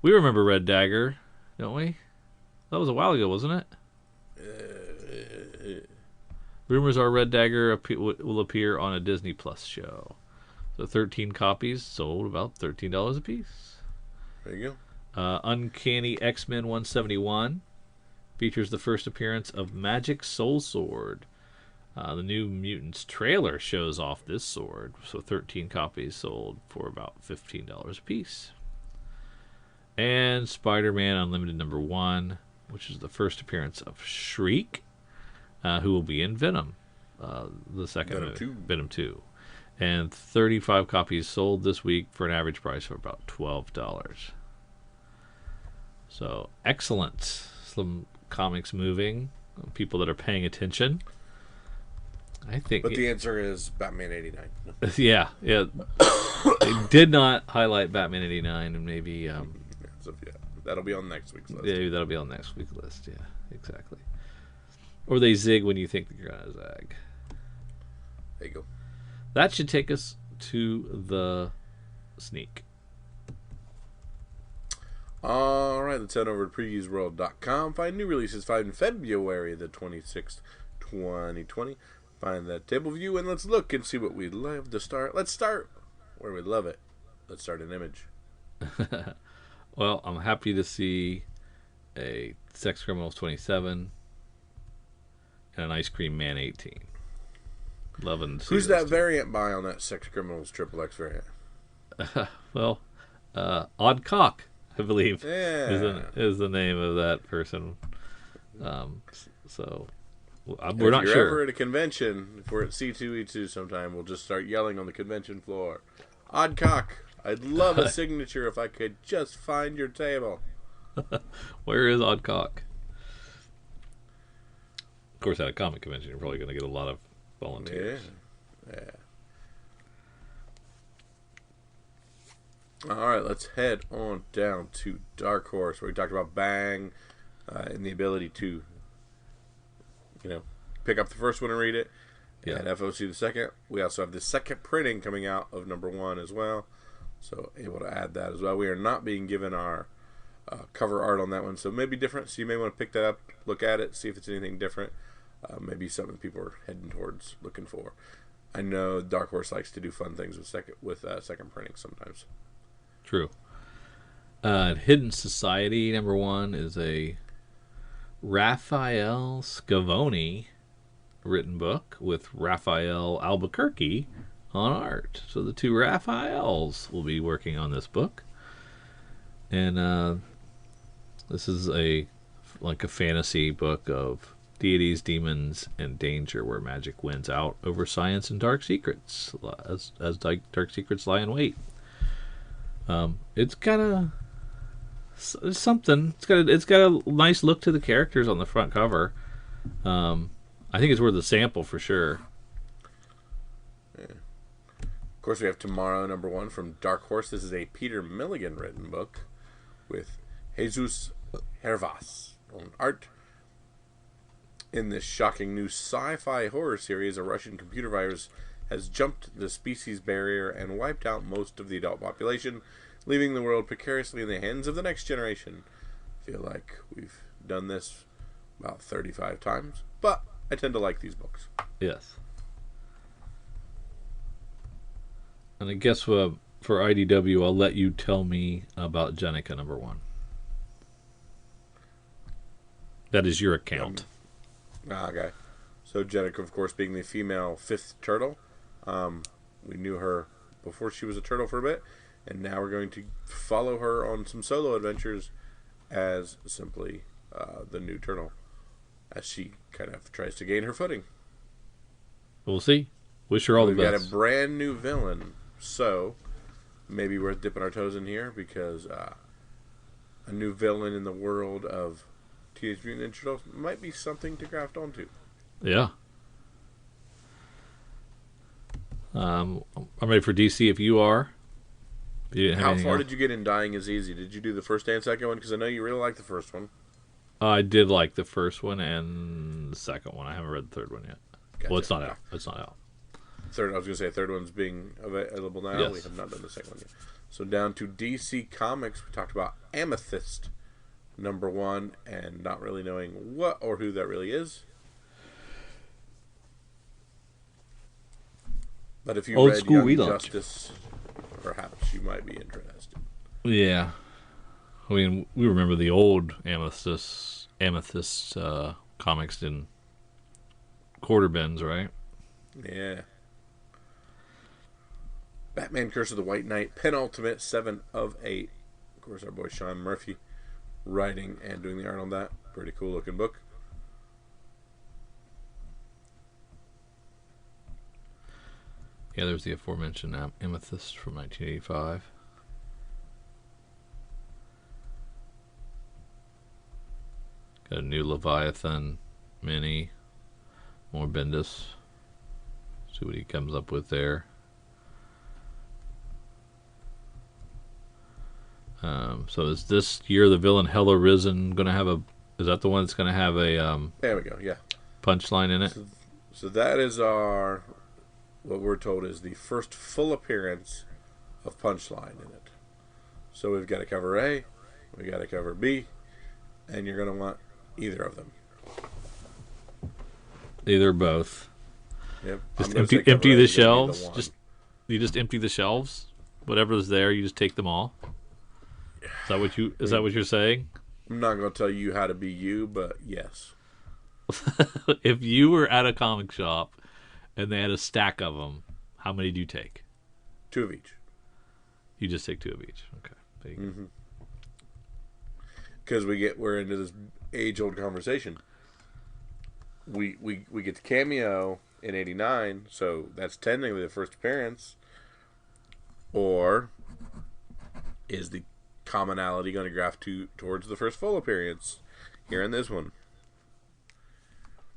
We remember Red Dagger, don't we? That was a while ago, wasn't it? Rumors are Red Dagger will appear on a Disney Plus show. So 13 copies sold about $13 a piece. There you go. Uncanny X-Men 171 features the first appearance of Magic Soul Sword. The New Mutants trailer shows off this sword. So 13 copies sold for about $15 a piece. And Spider-Man Unlimited number 1, which is the first appearance of Shriek, who will be in Venom, the second Venom 2. Venom 2. And 35 copies sold this week for an average price of about $12. So, excellent. Some comics moving. People that are paying attention. I think. But the answer is Batman 89. Yeah. They did not highlight Batman 89, and maybe. Yeah, that'll be on next week's list. Yeah, that'll be on next week's list. Yeah, exactly. Or they zig when you think that you're gonna zag. There you go. That should take us to the sneak. All right, let's head over to previewsworld.com. Find new releases. Find February the 26th, 2020. Find that table view, and let's look and see what we'd love to start. Let's start where we love it. Let's start an Image. Well, I'm happy to see a Sex Criminals 27 and an Ice Cream Man 18. Loving to see Who's that two. variant by on that Sex Criminals XXX variant? Well, Odd Cock, I believe, Yeah. is the name of that person. So If we're not you're sure. ever at a convention, if we're at C2E2 sometime, we'll just start yelling on the convention floor. Odd Cock, I'd love a signature if I could just find your table. Where is Odd Cock? Of course, at a comic convention, you're probably going to get a lot of volunteers. Yeah. All right, let's head on down to Dark Horse, where we talked about Bang and the ability to, pick up the first one and read it. Yeah. And FOC the second. We also have the second printing coming out of number 1 as well. So able to add that as well. We are not being given our cover art on that one, so it may be different. So you may want to pick that up, look at it, see if it's anything different. Maybe something people are heading towards, looking for. I know Dark Horse likes to do fun things with second printing sometimes. True. Hidden Society number 1 is a Raphael Scavone written book with Raphael Albuquerque on art. So the two Raphaels will be working on this book. And this is a fantasy book of deities, demons, and danger, where magic wins out over science and dark secrets, as dark secrets lie in wait. It's got something. It's got a nice look to the characters on the front cover. I think it's worth a sample for sure. Yeah. Of course, we have Tomorrow number 1 from Dark Horse. This is a Peter Milligan written book with Jesus Hervas on art. In this shocking new sci-fi horror series, a Russian computer virus has jumped the species barrier and wiped out most of the adult population, leaving the world precariously in the hands of the next generation. I feel like we've done this about 35 times, but I tend to like these books. Yes. And I guess for IDW, I'll let you tell me about Jenica number 1. That is your account. Okay. So Jenica, of course, being the female 5th turtle. We knew her before she was a turtle for a bit, and now we're going to follow her on some solo adventures as simply the new turtle, as she kind of tries to gain her footing. We'll see. Wish her all the We've got best. a brand new villain, so maybe worth dipping our toes in here, because a new villain in the world of Teenage Mutant Ninja Turtles might be something to graft onto. Yeah. I'm ready for DC if you are. How far did you get in Dying is Easy? Did you do the first and second one? Because I know you really liked the first one. I did like the first one and the second one. I haven't read the third one yet. Gotcha. Well, it's not out. It's not out. I was going to say third one's being available now. Yes. We have not done the second one yet. So down to DC Comics, we talked about Amethyst #1 and not really knowing what or who that really is. But if you Old read school Young relaunch. Justice, perhaps you might be interested. Yeah. I mean, we remember the old Amethyst comics in quarter bins, right? Yeah. Batman Curse of the White Knight, penultimate 7 of 8. Of course, our boy Sean Murphy writing and doing the art on that. Pretty cool looking book. Yeah, there's the aforementioned Amethyst from 1985. Got a new Leviathan mini. More Bendis. See what he comes up with there. So is this Year the Villain Hell Arisen going to have a... Is that the one that's going to have a There we go, yeah. punchline in it? So that is our... What we're told is the first full appearance of Punchline in it. So we've got to cover A, we got to cover B, and you're going to want either of them. Either or both. Yep. Just empty the shelves. You just empty the shelves. Whatever's there, you just take them all. Is that what you're saying? I'm not going to tell you how to be you, but yes. If you were at a comic shop and they had a stack of them, how many do you take? 2 of each. You just take 2 of each. Okay. There you go. Because we're into this age-old conversation. We get the cameo in '89, so that's technically the first appearance. Or is the commonality going to graft towards the first full appearance here in this one?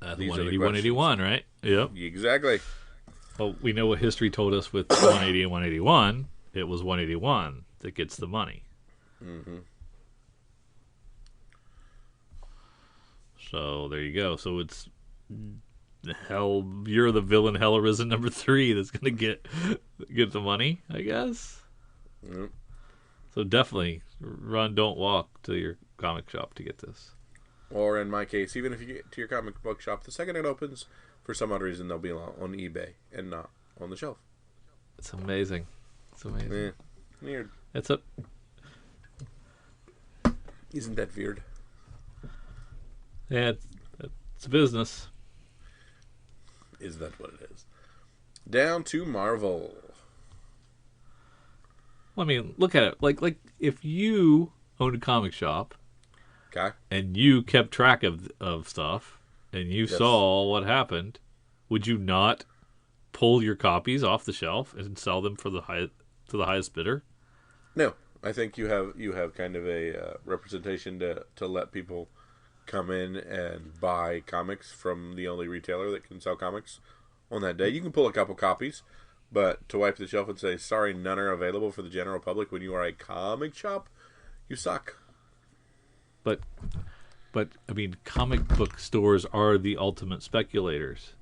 180, 181, right? Yep. Exactly. Well, we know what history told us with 180 and 181. It was 181 that gets the money. Mm-hmm. So there you go. So it's You're the Villain Hell Arisen #3 that's going to get the money, I guess. Yep. So definitely run, don't walk to your comic shop to get this. Or in my case, even if you get to your comic book shop, the second it opens, for some odd reason, they'll be on eBay and not on the shelf. It's amazing. It's amazing. Yeah. Weird. Isn't that weird? Yeah, it's a business. Is that what it is? Down to Marvel. Well, I mean, look at it. Like if you owned a comic shop, Okay. and you kept track of stuff, and you saw what happened, would you not pull your copies off the shelf and sell them for the highest bidder? No, I think you have kind of a representation to let people come in and buy comics from the only retailer that can sell comics on that day. You can pull a couple copies, but to wipe the shelf and say, sorry, none are available for the general public when you are a comic shop, you suck. But I mean, comic book stores are the ultimate speculators.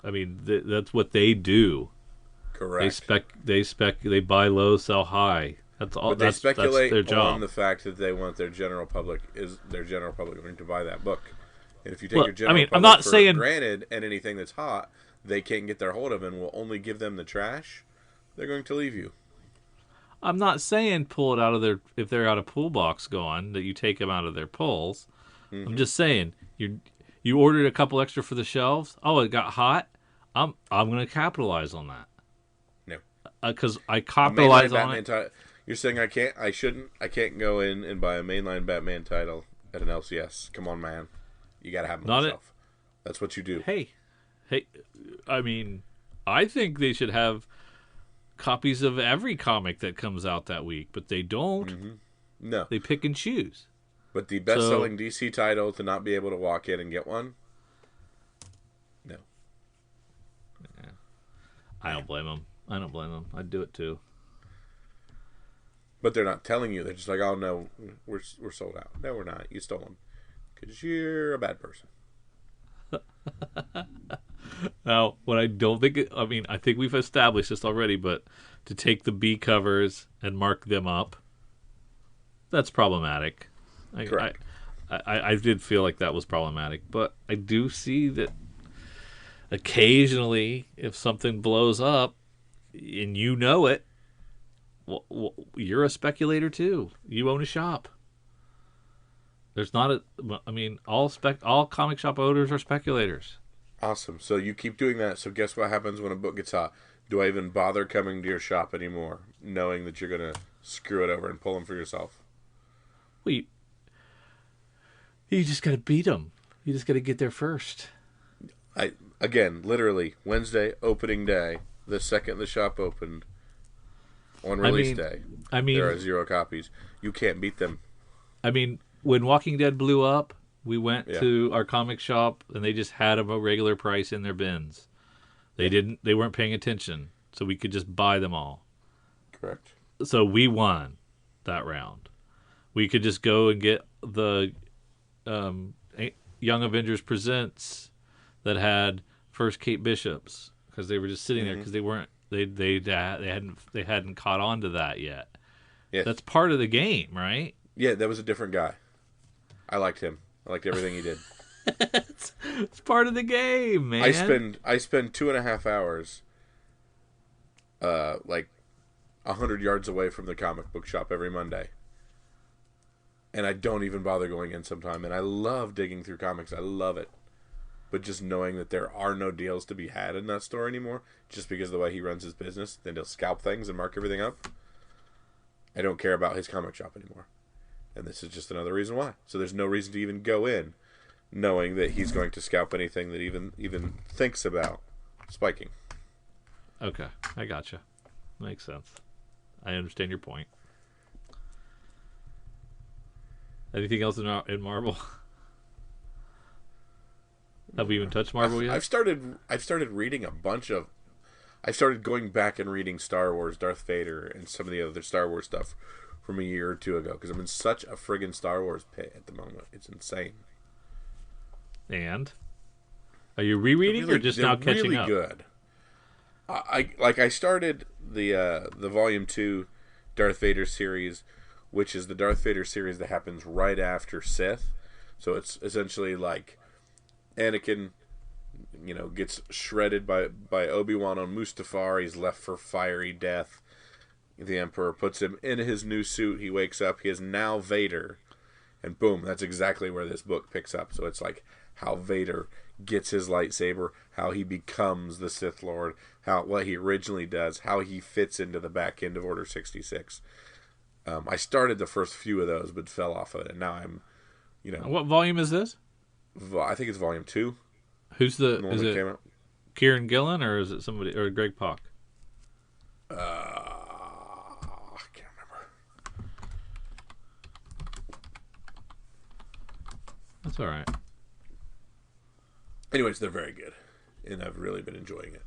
I mean, that's what they do. Correct. They buy low, sell high. That's all. But they speculate that's their job. on the fact that they want their general public going to buy that book. And if you take your general public I'm not saying granted, and anything that's hot, they can't get their hold of and will only give them the trash, they're going to leave you. I'm not saying pull it out of their, if they're out of pool box going, that you take them out of their pulls. Mm-hmm. I'm just saying you ordered a couple extra for the shelves. Oh, it got hot. I'm going to capitalize on that. No, because I capitalize on it. You're saying I can't go in and buy a mainline Batman title at an LCS. Come on, man. You got to have them on the shelf. That's what you do. Hey, I mean, I think they should have copies of every comic that comes out that week, but they don't. Mm-hmm. No. They pick and choose. But the best-selling DC title to not be able to walk in and get one? No. Yeah. I don't blame them. I'd do it too. But they're not telling you. They're just like, oh, no, we're sold out. No, we're not. You stole them. Because you're a bad person. Now, what I don't think... I think we've established this already, but to take the B covers and mark them up, that's problematic. Correct. I did feel like that was problematic, but I do see that occasionally, if something blows up, and you know it, well, you're a speculator too. You own a shop. There's not a... all comic shop owners are speculators. Awesome. So you keep doing that. So guess what happens when a book gets hot? Do I even bother coming to your shop anymore, knowing that you're going to screw it over and pull them for yourself? Well, you just got to beat them. You just got to get there first. Again, literally, Wednesday, opening day, the second the shop opened, on release day, there are 0 copies. You can't beat them. When Walking Dead blew up, we went to our comic shop, and they just had them a regular price in their bins. They weren't paying attention, so we could just buy them all. Correct. So we won that round. We could just go and get the Young Avengers Presents that had first Kate Bishop's, because they were just sitting there because they hadn't caught on to that yet. Yes. That's part of the game, right? Yeah, that was a different guy. I liked him. I liked everything he did. It's part of the game, man. I spend 2.5 hours, like 100 yards away from the comic book shop every Monday, and I don't even bother going in sometime. And I love digging through comics. I love it, but just knowing that there are no deals to be had in that store anymore, just because of the way he runs his business, then he'll scalp things and mark everything up. I don't care about his comic shop anymore. And this is just another reason why. So there's no reason to even go in knowing that he's going to scalp anything that even thinks about spiking. Okay, I gotcha. Makes sense. I understand your point. Anything else in Marvel? Have we even touched Marvel yet? I've started reading a bunch of... I started going back and reading Star Wars, Darth Vader, and some of the other Star Wars stuff from a year or two ago, because I'm in such a friggin' Star Wars pit at the moment. It's insane. And are you rereading or just now catching up? Really good. I started the Volume 2 Darth Vader series, which is the Darth Vader series that happens right after Sith. So it's essentially like Anakin, gets shredded by Obi-Wan on Mustafar. He's left for fiery death. The Emperor puts him in his new suit. He wakes up. He is now Vader. And boom, that's exactly where this book picks up. So it's like how Vader gets his lightsaber, how he becomes the Sith Lord, what he originally does, how he fits into the back end of Order 66. I started the first few of those, but fell off of it. And now I'm, What volume is this? I think it's Volume 2. Is it came out. Kieran Gillen or is it somebody, or Greg Pak? I can't remember. That's all right. Anyways, they're very good, and I've really been enjoying it.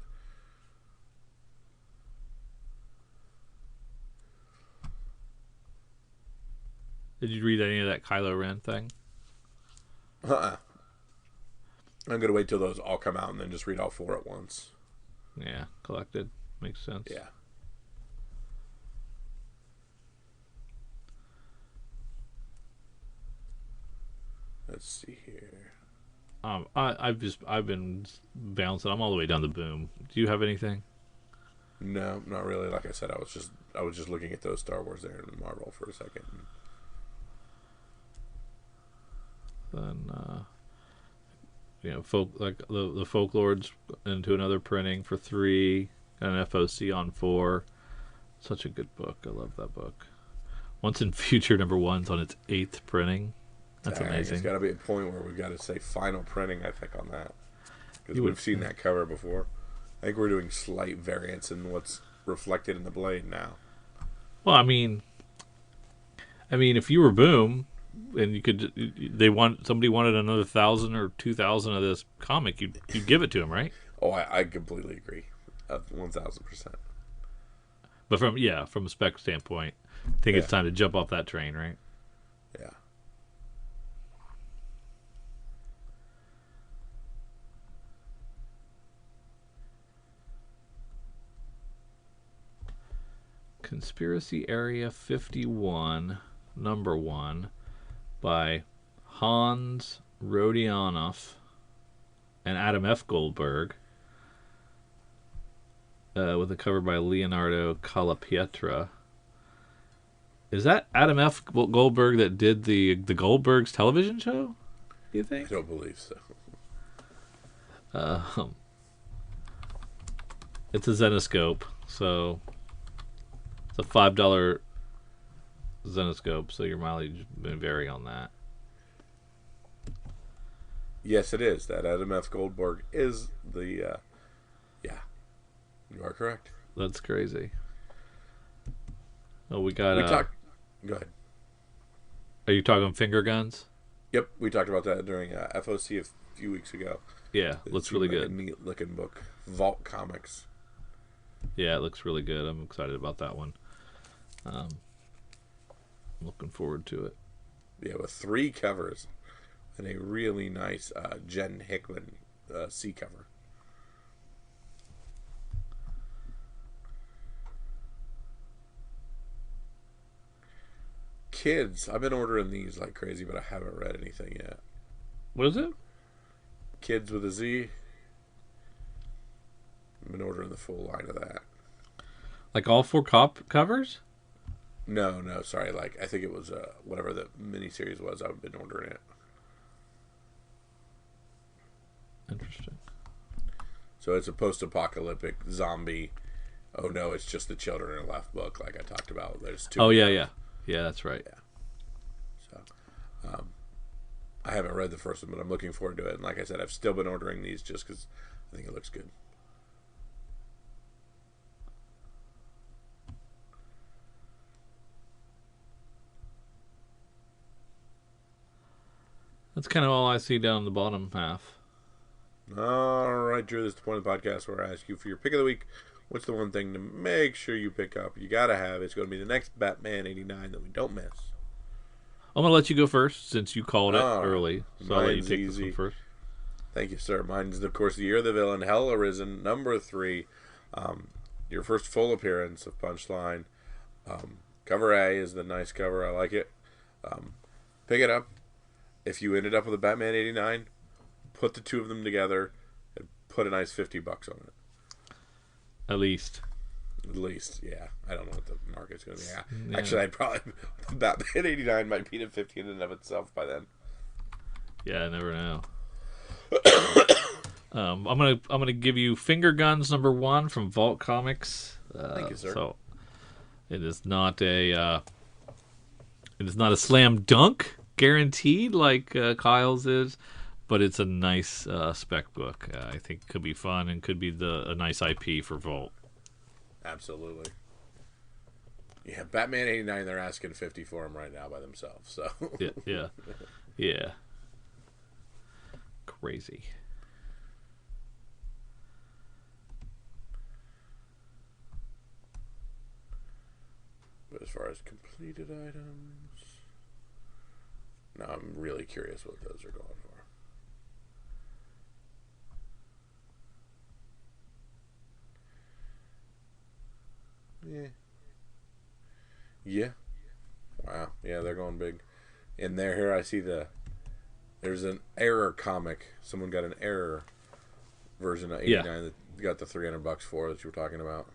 Did you read any of that Kylo Ren thing? I'm going to wait till those all come out and then just read all 4 at once. Yeah, collected. Makes sense. Yeah. Let's see here. I've been bouncing. I'm all the way down the boom. Do you have anything? No, not really. Like I said, I was just looking at those Star Wars there in Marvel for a second. Then folk like the Folklords into another printing for 3, and an FOC on 4. Such a good book. I love that book. Once in Future #1's on its 8th printing. That's amazing. It's got to be a point where we've got to say final printing, I think, on that. Because we've seen that cover before. I think we're doing slight variance in what's reflected in the blade now. Well, I mean, if you were Boom, and somebody wanted another 1,000 or 2,000 of this comic, you'd give it to them, right? Oh, I completely agree, 1,000%. But from a spec standpoint, I think it's time to jump off that train, right? Yeah. Conspiracy Area 51, number 1, by Hans Rodionov and Adam F. Goldberg, with a cover by Leonardo Calapietra. Is that Adam F. Goldberg that did the Goldbergs television show? Do you think? I don't believe so. It's a Zenoscope, so it's a $5 Zenoscope, so your mileage may vary on that. Yes, it is. That Adam F. Goldberg is the... yeah. You are correct. That's crazy. Oh, we got... Go ahead. Are you talking finger guns? Yep, we talked about that during FOC a few weeks ago. Yeah, looks really good. A neat looking book. Vault Comics. Yeah, it looks really good. I'm excited about that one. Looking forward to it. Yeah, with 3 covers and a really nice Jen Hickman C cover. Kids, I've been ordering these like crazy, but I haven't read anything yet. What is it? Kids with a Z. I've been ordering the full line of that. Like all 4 covers? No, sorry. Like I think it was whatever the miniseries was. I've been ordering it. Interesting. So it's a post-apocalyptic zombie. Oh no, it's just the children are left book, like I talked about. There's 2. Oh yeah, that's right. Yeah. So, I haven't read the first one, but I'm looking forward to it. And like I said, I've still been ordering these just because I think it looks good. That's kind of all I see down the bottom half. All right, Drew, this is the point of the podcast where I ask you for your pick of the week. What's the one thing to make sure you pick up? You got to have. It's going to be the next Batman 89 that we don't miss. I'm going to let you go first since you called it early. So I'll let you take easy. this one first. Thank you, sir. Mine's, of course, The Year of the Villain, Hell Arisen, number 3. Your first full appearance of Punchline. Cover A is the nice cover. I like it. Pick it up. If you ended up with a Batman 89, put the 2 of them together and put a nice $50 on it. At least, yeah. I don't know what the market's going to be. Yeah. Actually, I'd probably Batman 89 might beat at 50 in and of itself by then. Yeah, I never know. I'm gonna give you Finger Guns number 1 from Vault Comics. Thank you, sir. So it is not a slam dunk guaranteed like Kyle's is, but it's a nice spec book. I think could be fun and could be a nice IP for Vault. Absolutely. Yeah, Batman 89, they're asking 50 for them right now by themselves. So yeah. Crazy. But as far as completed items, now I'm really curious what those are going for. Yeah. Wow. Yeah, they're going big. In there, here I see there's an error comic. Someone got an error version of 89 that got the $300 for that you were talking about.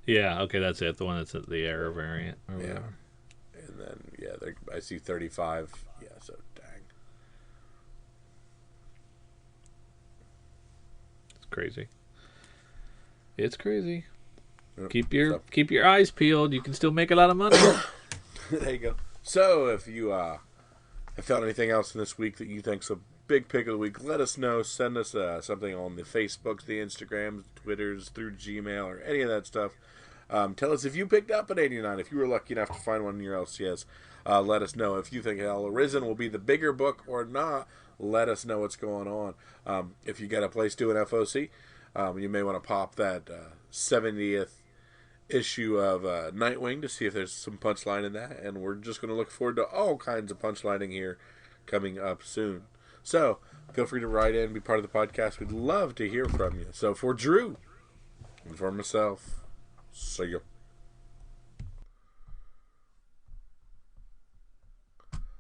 Yeah, okay, that's it. The one that's the error variant. Or yeah. whatever. And then, I see 35. Yeah, so dang. It's crazy. It's crazy. Yep. Keep your eyes peeled. You can still make a lot of money. There you go. So, if you have found anything else in this week that you think's a big pick of the week, let us know. Send us something on the Facebooks, the Instagrams, Twitters, through Gmail, or any of that stuff. Tell us if you picked up an 89. If you were lucky enough to find one in your LCS, let us know. If you think Hell Arisen will be the bigger book or not, let us know what's going on. If you got a place doing FOC, you may want to pop that 70th issue of Nightwing to see if there's some punchline in that. And we're just going to look forward to all kinds of punchlining here coming up soon. So, feel free to write in and be part of the podcast. We'd love to hear from you. So, for Drew and for myself, see ya.